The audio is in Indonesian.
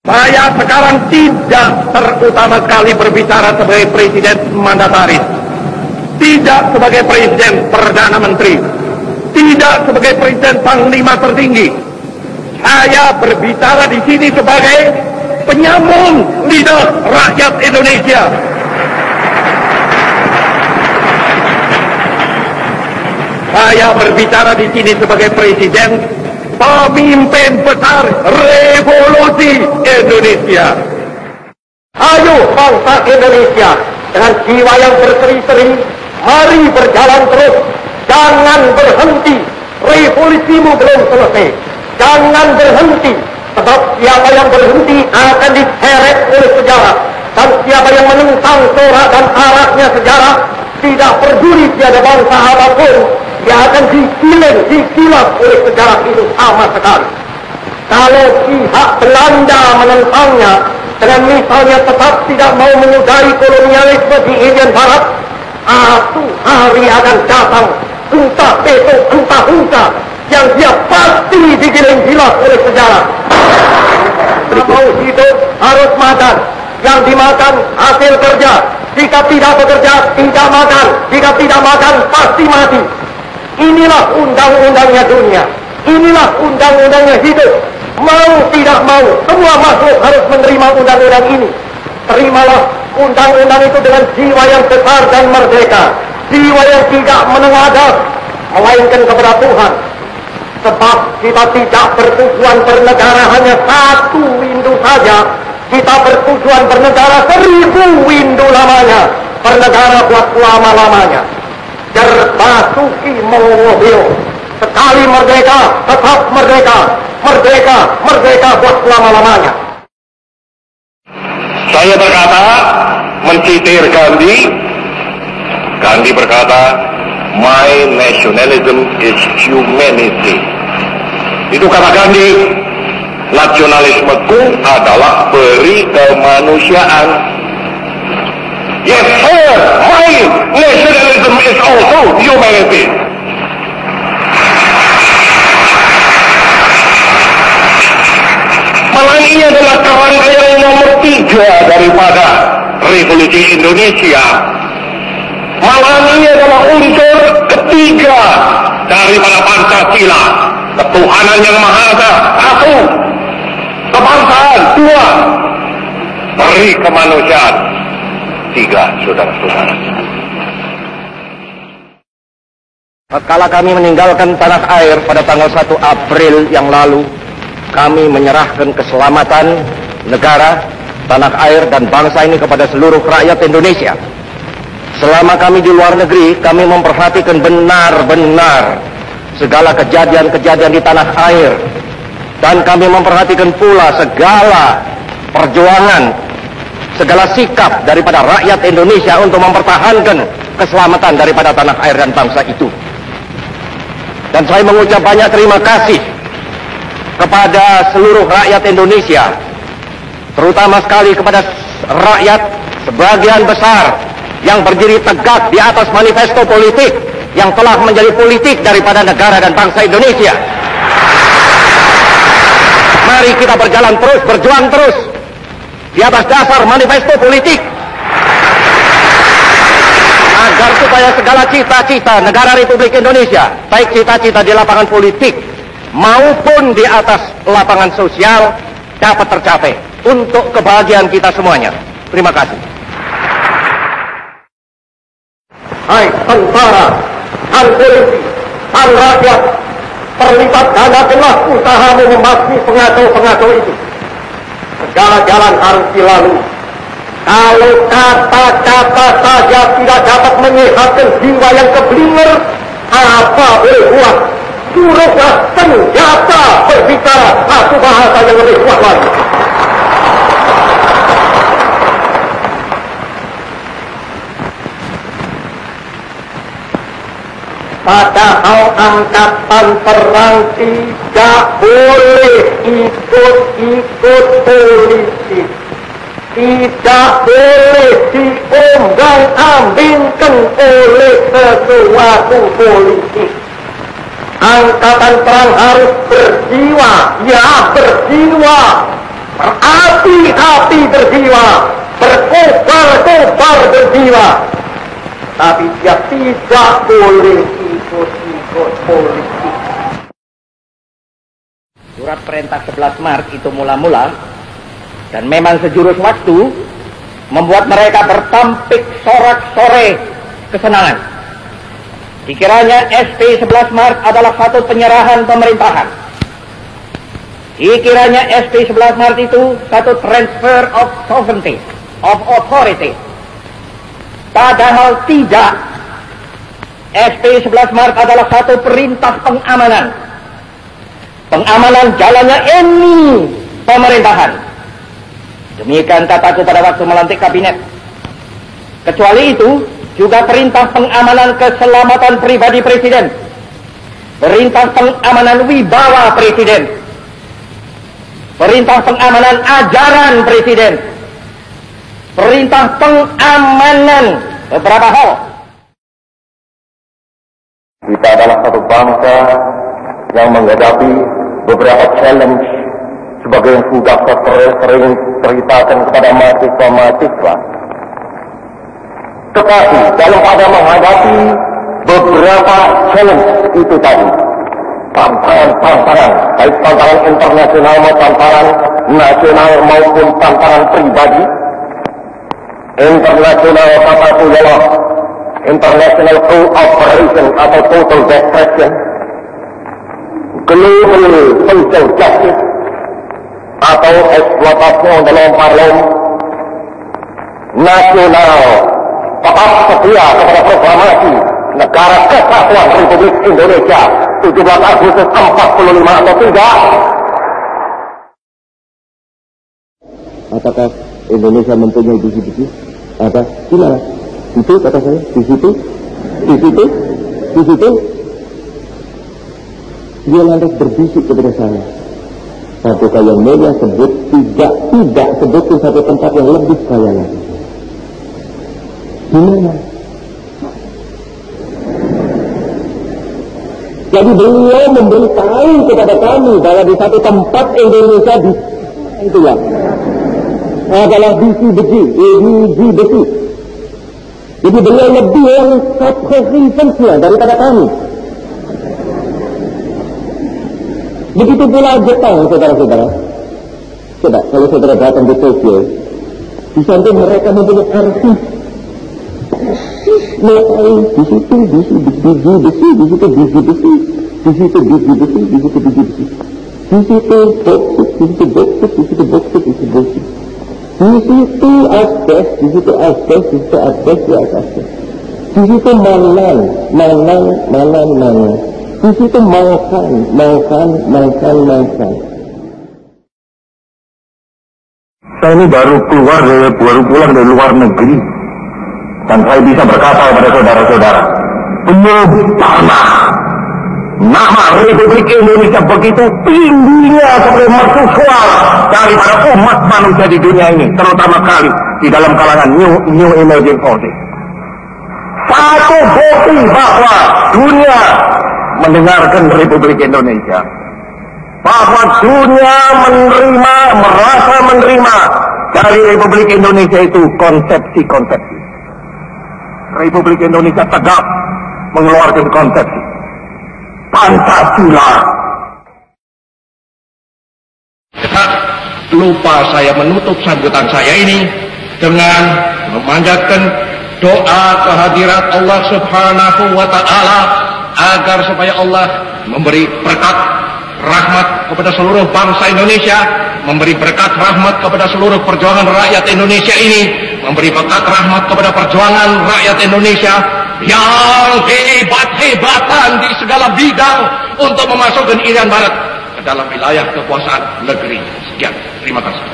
Saya sekarang tidak terutama sekali berbicara sebagai presiden mandataris, tidak sebagai presiden perdana menteri, tidak sebagai presiden panglima tertinggi. Saya berbicara di sini sebagai penyambung lidah rakyat Indonesia. Saya berbicara di sini sebagai presiden pemimpin besar revolusi Indonesia. Ayo bangsa Indonesia, dengan jiwa yang berseri-seri, mari berjalan terus. Jangan berhenti, revolusimu belum selesai. Jangan berhenti, sebab siapa yang berhenti akan diseret oleh sejarah. Dan siapa yang menentang corak dan arahnya sejarah, tidak peduli tiada bangsa apapun, dia akan dikilap oleh sejarah itu sama sekali. Kalau pihak Belanda menentangnya, dengan misalnya tetap tidak mau menyudahi kolonialisme di Indian Barat, suatu hari akan datang, entah besok, entah lusa, yang dia pasti digiling gila oleh sejarah. Mau hidup harus makan, yang dimakan hasil kerja. Jika tidak bekerja, tidak makan. Jika tidak makan, pasti mati. Inilah undang-undangnya dunia. Inilah undang-undangnya hidup. Mau tidak mau, semua makhluk harus menerima undang-undang ini. Terimalah undang-undang itu dengan jiwa yang besar dan merdeka. Jiwa yang tidak menengadah, melainkan kepada Tuhan. Sebab kita tidak bertujuan bernegara hanya satu windu saja. Kita bertujuan bernegara 1000 windu lamanya. Bernegara buat lama-lamanya. Basuki Mongobio. Sekali merdeka, tetap merdeka. Merdeka, merdeka buat selama-lamanya. Saya berkata, mencitir Gandhi. Gandhi berkata, my nationalism is humanity. Itu kata Gandhi. Nasionalismeku adalah peri kemanusiaan. Yes sir, my nationalism is also humanity. Malah ini adalah kerangka yang nomor 3 daripada revolusi Indonesia. Malah ini adalah unsur ketiga daripada Pancasila. Ketuhanan yang Maha Esa 1, kebangsaan 2, peri kemanusiaan 3, saudara-saudara. Tatkala kami meninggalkan tanah air pada tanggal 1 April yang lalu, kami menyerahkan keselamatan negara, tanah air, dan bangsa ini kepada seluruh rakyat Indonesia. Selama kami di luar negeri, kami memperhatikan benar-benar segala kejadian-kejadian di tanah air. Dan kami memperhatikan pula segala perjuangan, segala sikap daripada rakyat Indonesia untuk mempertahankan keselamatan daripada tanah air dan bangsa itu. Dan saya mengucap banyak terima kasih kepada seluruh rakyat Indonesia, terutama sekali kepada rakyat sebagian besar yang berdiri tegak di atas manifesto politik yang telah menjadi politik daripada negara dan bangsa Indonesia. Mari kita berjalan terus, berjuang terus di atas dasar manifesto politik, agar supaya segala cita-cita negara Republik Indonesia, baik cita-cita di lapangan politik maupun di atas lapangan sosial, dapat tercapai untuk kebahagiaan kita semuanya. Terima kasih. Hai tentara, hai polisi, hai rakyat, terlibat gandakanlah usahamu membasmi pengacau-pengacau itu. Segala jalan harus dilalui. Kalau kata-kata saja tidak dapat menyehatkan jiwa yang keblinger, apa boleh buat? Suruhlah senjata berbicara satu bahasa yang lebih kuat lagi. Padahal angkatan perang tidak boleh ikut-ikut politik. Tidak boleh diombang-ambingkan oleh sesuatu politik. Angkatan perang harus berjiwa, ya berjiwa berapi-api berjiwa, berkobar-kobar berjiwa. Tapi dia tidak boleh ikut-ikut politik. Surat perintah 11 Maret itu mula-mula, dan memang sejurus waktu, membuat mereka bertampik sorak-sore kesenangan. Dikiranya SP 11 Maret adalah satu penyerahan pemerintahan. Dikiranya SP 11 Maret itu satu transfer of sovereignty, of authority. Padahal tidak. SP 11 Maret adalah satu perintah pengamanan. Pengamanan jalannya ini pemerintahan. Demikian kataku pada waktu melantik kabinet. Kecuali itu, juga perintah pengamanan keselamatan pribadi presiden. Perintah pengamanan wibawa presiden. Perintah pengamanan ajaran presiden. Perintah pengamanan beberapa hal. Kita adalah satu bangsa yang menghadapi beberapa challenge sebagai yang sudah sering ceritakan kepada mahasiswa-mahasiswa. Tetapi dalam pada menghadapi beberapa challenge itu tadi, tantangan-tantangan, baik tantangan internasional maupun tantangan nasional maupun tantangan pribadi. Internasional kataku ialah international cooperation atau total destruction, global social justice atau eksploitasi dalam parlem, nasional tetap setia kepada proklamasi Negara Kesatuan Republik Indonesia 17 Agustus 45 atau tidak? Apakah Indonesia mempunyai visi-visi? Ada? Gimana? Itu kata saya, di situ. Dia lantas berbisik kepada saya. Satu yang mulia sebut tidak sebut ke satu tempat yang lebih kaya lagi. Gimana? Jadi beliau memberitahu kepada kami bahwa di satu tempat Indonesia di itulah adalah visi besi. Jadi beliau lebih lengkap kehidupannya daripada kami. Begitu pula Jepang, saudara-saudara. Coba kalau saudara datang di Tokyo, di samping mereka mempunyai arsip. Di situ bisi. Di situ asbes, di situ manan. Di situ makan. Saya ini baru pulang dari luar negeri, dan saya bisa berkata kepada saudara-saudara, belum pernah nama Republik Indonesia begitu tingginya sebagai mercusuar daripada umat manusia di dunia ini, terutama kali di dalam kalangan new emerging order. Satu bukti bahwa dunia mendengarkan Republik Indonesia, bahwa dunia merasa menerima dari Republik Indonesia itu konsepsi-konsepsi. Republik Indonesia tegak mengeluarkan konsepsi Pancasila. Lupa saya menutup sambutan saya ini dengan memanjatkan doa kehadirat Allah Subhanahu wa Ta'ala agar supaya Allah memberi berkat rahmat kepada seluruh bangsa Indonesia, memberi berkat rahmat kepada seluruh perjuangan rakyat Indonesia ini, memberi berkat rahmat kepada perjuangan rakyat Indonesia yang hebat-hebatan di segala bidang untuk memasukkan Irian Barat ke dalam wilayah kekuasaan negeri. Sekian, terima kasih.